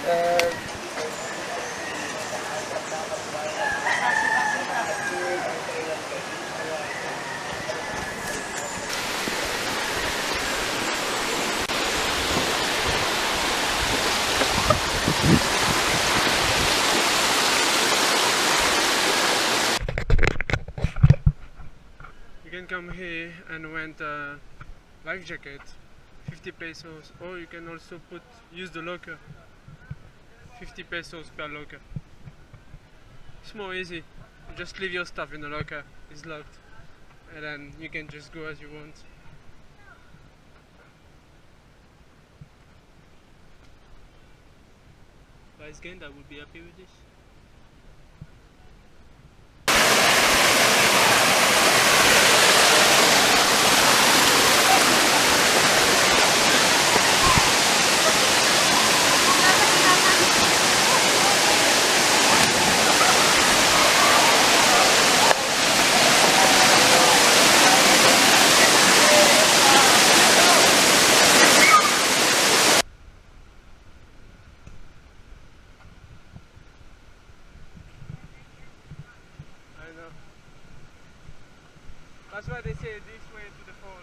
You can come here and rent a life jacket, 50 pesos, or you can also use the locker, 50 pesos per locker. It's more easy. You just leave your stuff in the locker, it's locked, and then you can just go as you want. Guys, Genda would be happy with this. That's why they say this way to the fall.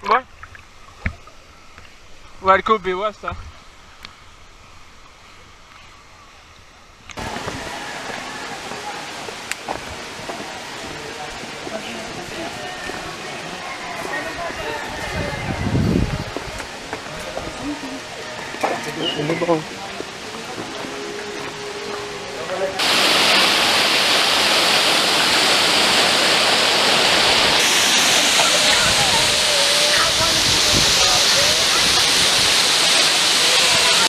What? Well, it could be worse, huh? Ano ba?